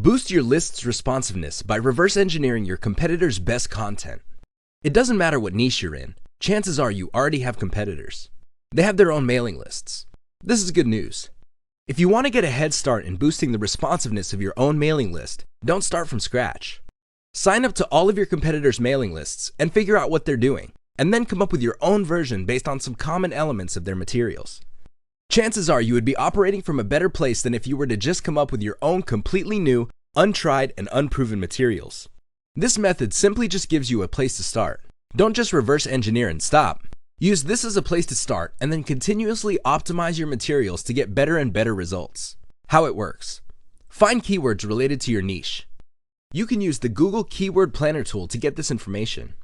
Boost your list's responsiveness by reverse engineering your competitors' best content. It doesn't matter what niche you're in, chances are you already have competitors. They have their own mailing lists. This is good news. If you want to get a head start in boosting the responsiveness of your own mailing list, don't start from scratch. Sign up to all of your competitors' mailing lists and figure out what they're doing, and then come up with your own version based on some common elements of their materials. Chances are you would be operating from a better place than if you were to just come up with your own completely new, untried, and unproven materials. This method simply just gives you a place to start. Don't just reverse engineer and stop. Use this as a place to start and then continuously optimize your materials to get better and better results. How it works. Find keywords related to your niche. You can use the Google Keyword Planner tool to get this information.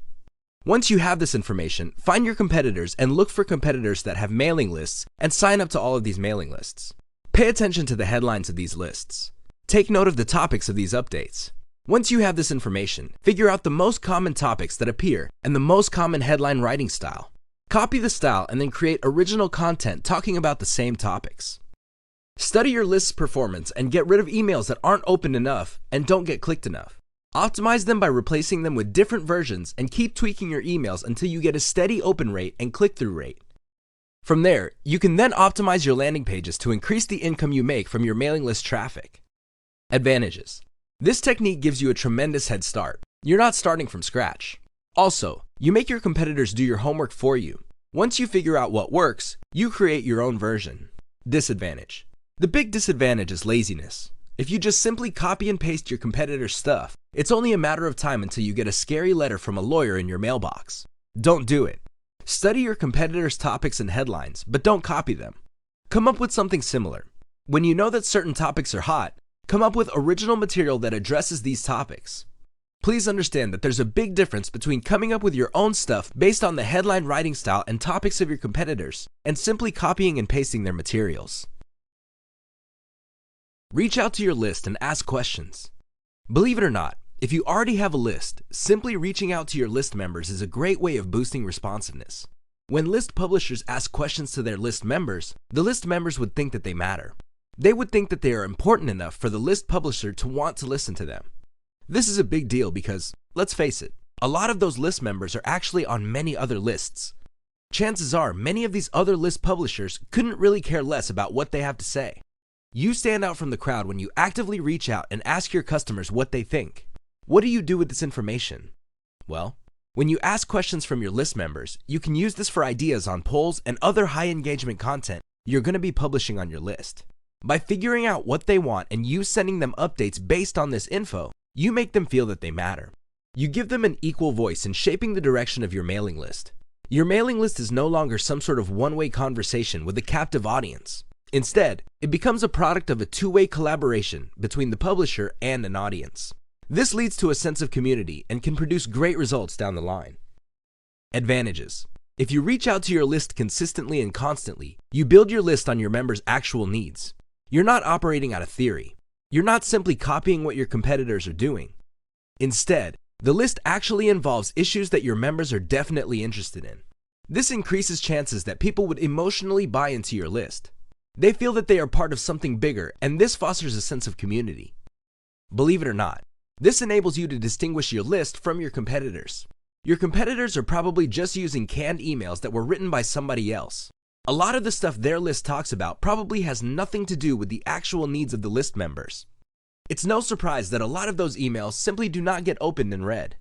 Once you have this information, find your competitors and look for competitors that have mailing lists and sign up to all of these mailing lists. Pay attention to the headlines of these lists. Take note of the topics of these updates. Once you have this information, figure out the most common topics that appear and the most common headline writing style. Copy the style and then create original content talking about the same topics. Study your list's performance and get rid of emails that aren't opened enough and don't get clicked enough. Optimize them by replacing them with different versions and keep tweaking your emails until you get a steady open rate and click-through rate. From there, you can then optimize your landing pages to increase the income you make from your mailing list traffic. Advantages. This technique gives you a tremendous head start. You're not starting from scratch. Also, you make your competitors do your homework for you. Once you figure out what works, you create your own version. Disadvantage. The big disadvantage is laziness. If you just simply copy and paste your competitor's stuff, it's only a matter of time until you get a scary letter from a lawyer in your mailbox. Don't do it. Study your competitors' topics and headlines, but don't copy them. Come up with something similar. When you know that certain topics are hot, come up with original material that addresses these topics. Please understand that there's a big difference between coming up with your own stuff based on the headline writing style and topics of your competitors and simply copying and pasting their materials. Reach out to your list and ask questions. Believe it or not, if you already have a list, simply reaching out to your list members is a great way of boosting responsiveness. When list publishers ask questions to their list members, the list members would think that they matter. They would think that they are important enough for the list publisher to want to listen to them. This is a big deal because, let's face it, a lot of those list members are actually on many other lists. Chances are many of these other list publishers couldn't really care less about what they have to say. You stand out from the crowd when you actively reach out and ask your customers what they think. What do you do with this information? Well, when you ask questions from your list members, you can use this for ideas on polls and other high engagement content you're going to be publishing on your list. By figuring out what they want and you sending them updates based on this info, you make them feel that they matter. You give them an equal voice in shaping the direction of your mailing list. Your mailing list is no longer some sort of one-way conversation with a captive audience. Instead, it becomes a product of a two-way collaboration between the publisher and an audience. This leads to a sense of community and can produce great results down the line. Advantages. If you reach out to your list consistently and constantly, you build your list on your members' actual needs. You're not operating out of theory. You're not simply copying what your competitors are doing. Instead, the list actually involves issues that your members are definitely interested in. This increases chances that people would emotionally buy into your list. They feel that they are part of something bigger, and this fosters a sense of community. Believe it or not, this enables you to distinguish your list from your competitors. Your competitors are probably just using canned emails that were written by somebody else. A lot of the stuff their list talks about probably has nothing to do with the actual needs of the list members. It's no surprise that a lot of those emails simply do not get opened and read.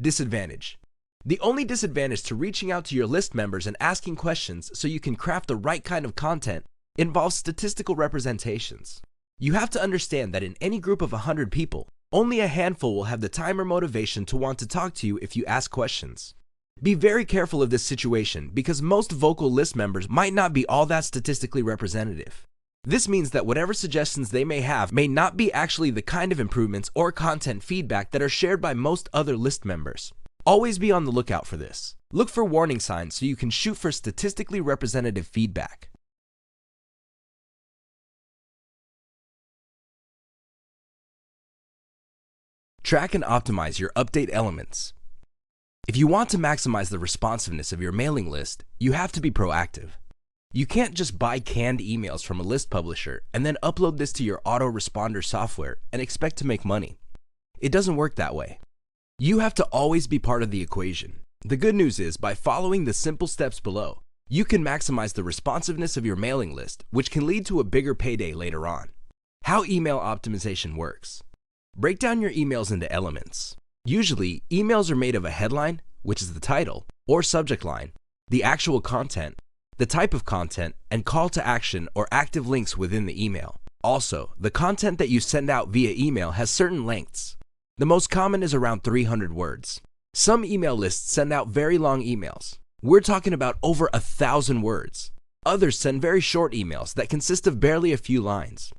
Disadvantage. The only disadvantage to reaching out to your list members and asking questions so you can craft the right kind of content involves statistical representations. You have to understand that in any group of 100 people, only a handful will have the time or motivation to want to talk to you if you ask questions. Be very careful of this situation because most vocal list members might not be all that statistically representative. This means that whatever suggestions they may have may not be actually the kind of improvements or content feedback that are shared by most other list members. Always be on the lookout for this. Look for warning signs so you can shoot for statistically representative feedback. Track and optimize your update elements. If you want to maximize the responsiveness of your mailing list, you have to be proactive. You can't just buy canned emails from a list publisher and then upload this to your autoresponder software and expect to make money. It doesn't work that way. You have to always be part of the equation. The good news is, by following the simple steps below, you can maximize the responsiveness of your mailing list, which can lead to a bigger payday later on. How email optimization works. Break down your emails into elements. Usually, emails are made of a headline, which is the title, or subject line, the actual content, the type of content, and call to action or active links within the email. Also, the content that you send out via email has certain lengths. The most common is around 300 words. Some email lists send out very long emails. We're talking about over 1,000 words. Others send very short emails that consist of barely a few lines.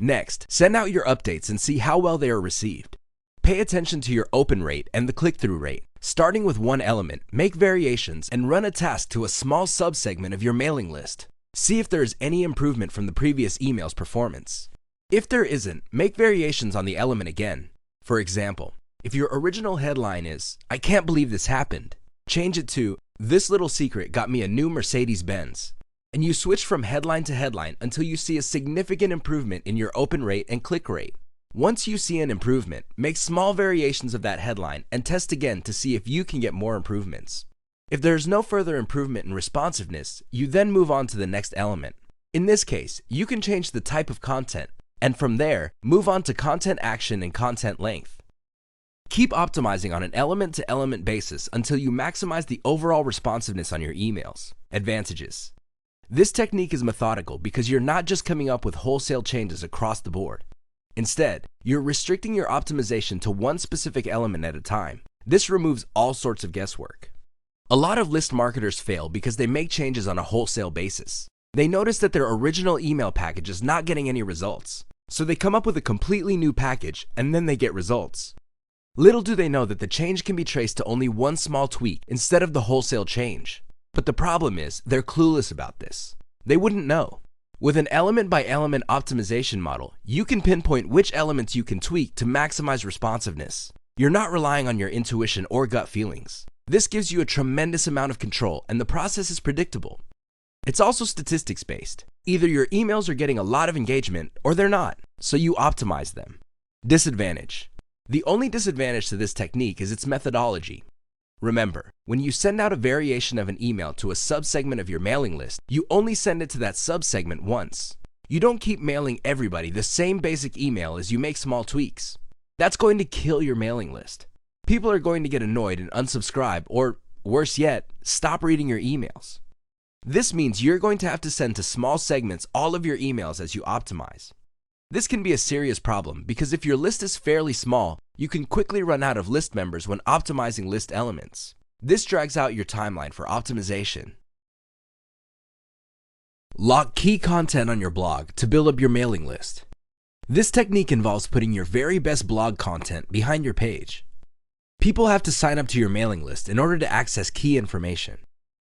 Next, send out your updates and see how well they are received. Pay attention to your open rate and the click-through rate. Starting with one element, make variations and run a task to a small subsegment of your mailing list. See if there is any improvement from the previous email's performance. If there isn't, make variations on the element again. For example, if your original headline is, "I can't believe this happened," change it to, "This little secret got me a new Mercedes-Benz." And you switch from headline to headline until you see a significant improvement in your open rate and click rate. Once you see an improvement, make small variations of that headline and test again to see if you can get more improvements. If there is no further improvement in responsiveness, you then move on to the next element. In this case, you can change the type of content, and from there, move on to content action and content length. Keep optimizing on an element-to-element basis until you maximize the overall responsiveness on your emails. Advantages. This technique is methodical because you're not just coming up with wholesale changes across the board. Instead, you're restricting your optimization to one specific element at a time. This removes all sorts of guesswork. A lot of list marketers fail because they make changes on a wholesale basis. They notice that their original email package is not getting any results, so they come up with a completely new package and then they get results. Little do they know that the change can be traced to only one small tweak instead of the wholesale change. But the problem is, they're clueless about this. They wouldn't know. With an element-by-element optimization model, you can pinpoint which elements you can tweak to maximize responsiveness. You're not relying on your intuition or gut feelings. This gives you a tremendous amount of control, and the process is predictable. It's also statistics-based. Either your emails are getting a lot of engagement, or they're not, so you optimize them. Disadvantage. The only disadvantage to this technique is its methodology. Remember, when you send out a variation of an email to a subsegment of your mailing list, you only send it to that subsegment once. You don't keep mailing everybody the same basic email as you make small tweaks. That's going to kill your mailing list. People are going to get annoyed and unsubscribe, or worse yet, stop reading your emails. This means you're going to have to send to small segments all of your emails as you optimize. This can be a serious problem because if your list is fairly small, you can quickly run out of list members when optimizing list elements. This drags out your timeline for optimization. Lock key content on your blog to build up your mailing list. This technique involves putting your very best blog content behind your page. People have to sign up to your mailing list in order to access key information.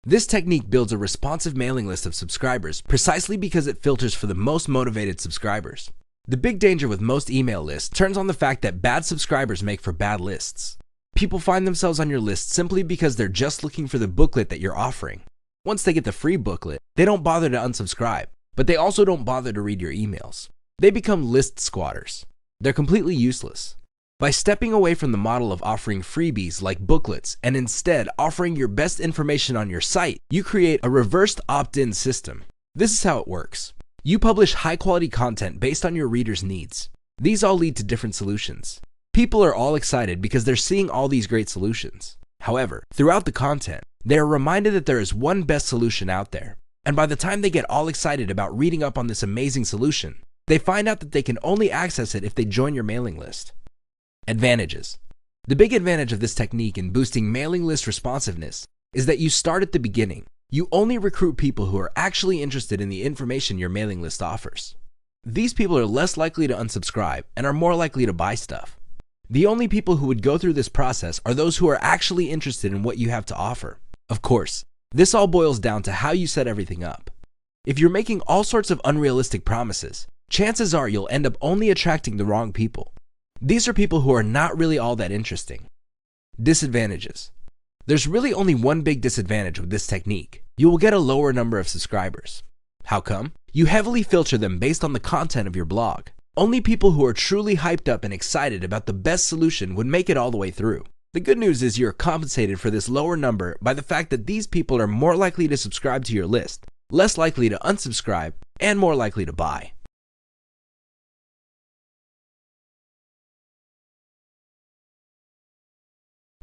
This technique builds a responsive mailing list of subscribers precisely because it filters for the most motivated subscribers. The big danger with most email lists turns on the fact that bad subscribers make for bad lists. People find themselves on your list simply because they're just looking for the booklet that you're offering. Once they get the free booklet, they don't bother to unsubscribe, but they also don't bother to read your emails. They become list squatters. They're completely useless. By stepping away from the model of offering freebies like booklets and instead offering your best information on your site, you create a reversed opt-in system. This is how it works. You publish high-quality content based on your readers' needs. These all lead to different solutions. People are all excited because they're seeing all these great solutions. However, throughout the content, they are reminded that there is one best solution out there. And by the time they get all excited about reading up on this amazing solution, they find out that they can only access it if they join your mailing list. Advantages. The big advantage of this technique in boosting mailing list responsiveness is that you start at the beginning. You only recruit people who are actually interested in the information your mailing list offers. These people are less likely to unsubscribe and are more likely to buy stuff. The only people who would go through this process are those who are actually interested in what you have to offer. Of course, this all boils down to how you set everything up. If you're making all sorts of unrealistic promises, chances are you'll end up only attracting the wrong people. These are people who are not really all that interesting. Disadvantages. There's really only one big disadvantage with this technique. you will get a lower number of subscribers. How come? You heavily filter them based on the content of your blog. Only people who are truly hyped up and excited about the best solution would make it all the way through. The good news is you're compensated for this lower number by the fact that these people are more likely to subscribe to your list, less likely to unsubscribe, and more likely to buy.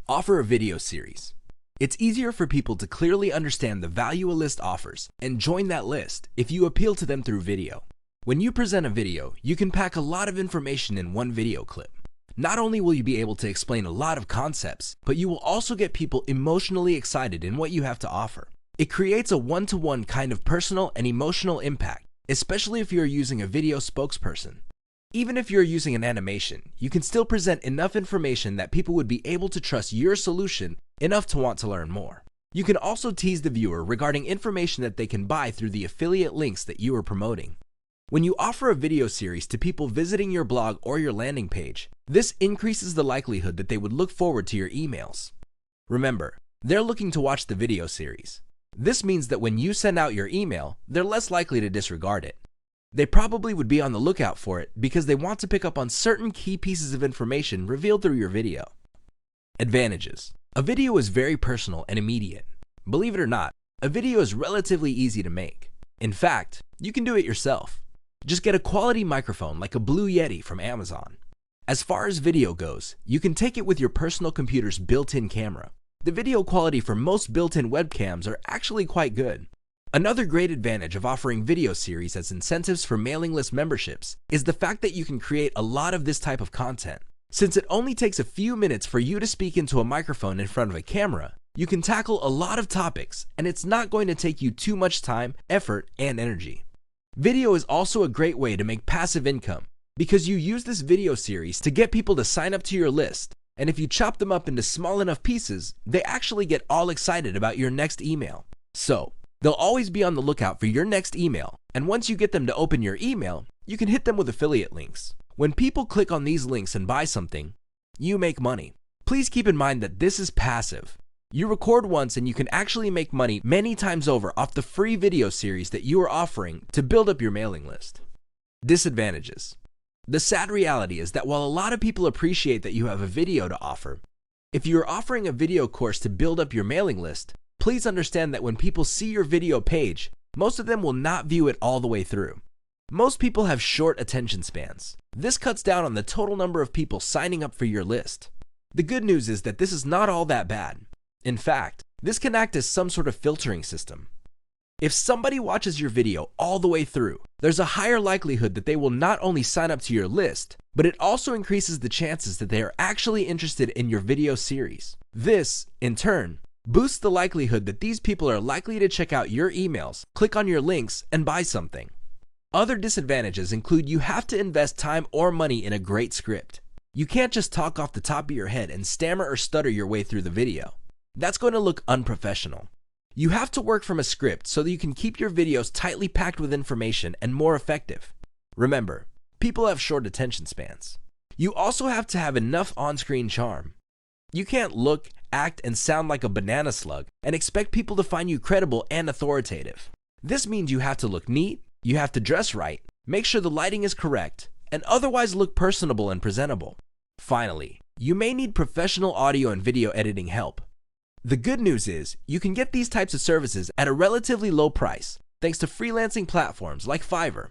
Offer a video series. It's easier for people to clearly understand the value a list offers and join that list if you appeal to them through video. When you present a video, you can pack a lot of information in one video clip. Not only will you be able to explain a lot of concepts, but you will also get people emotionally excited in what you have to offer. It creates a one-to-one kind of personal and emotional impact, especially if you're using a video spokesperson. Even if you're using an animation, you can still present enough information that people would be able to trust your solution enough to want to learn more. You can also tease the viewer regarding information that they can buy through the affiliate links that you are promoting. When you offer a video series to people visiting your blog or your landing page, this increases the likelihood that they would look forward to your emails. Remember, they're looking to watch the video series. This means that when you send out your email, they're less likely to disregard it. They probably would be on the lookout for it because they want to pick up on certain key pieces of information revealed through your video. Advantages. A video is very personal and immediate. Believe it or not, a video is relatively easy to make. In fact, you can do it yourself. Just get a quality microphone like a Blue Yeti from Amazon. As far as video goes, you can take it with your personal computer's built-in camera. The video quality for most built-in webcams are actually quite good. Another great advantage of offering video series as incentives for mailing list memberships is the fact that you can create a lot of this type of content. Since it only takes a few minutes for you to speak into a microphone in front of a camera, you can tackle a lot of topics, and it's not going to take you too much time, effort, and energy. Video is also a great way to make passive income because you use this video series to get people to sign up to your list, and if you chop them up into small enough pieces, they actually get all excited about your next email. So, they'll always be on the lookout for your next email, and once you get them to open your email, you can hit them with affiliate links. When people click on these links and buy something, you make money. Please keep in mind that this is passive. You record once and you can actually make money many times over off the free video series that you are offering to build up your mailing list. Disadvantages. The sad reality is that while a lot of people appreciate that you have a video to offer, if you are offering a video course to build up your mailing list, please understand that when people see your video page, most of them will not view it all the way through. Most people have short attention spans. This cuts down on the total number of people signing up for your list. The good news is that this is not all that bad. In fact, this can act as some sort of filtering system. If somebody watches your video all the way through, there's a higher likelihood that they will not only sign up to your list, but it also increases the chances that they are actually interested in your video series. This, in turn, boosts the likelihood that these people are likely to check out your emails, click on your links, and buy something. Other disadvantages include you have to invest time or money in a great script. You can't just talk off the top of your head and stammer or stutter your way through the video. That's going to look unprofessional. You have to work from a script so that you can keep your videos tightly packed with information and more effective. Remember, people have short attention spans. You also have to have enough on-screen charm. You can't look, act, and sound like a banana slug and expect people to find you credible and authoritative. This means you have to look neat, you have to dress right, make sure the lighting is correct, and otherwise look personable and presentable. Finally, you may need professional audio and video editing help. The good news is you can get these types of services at a relatively low price thanks to freelancing platforms like Fiverr.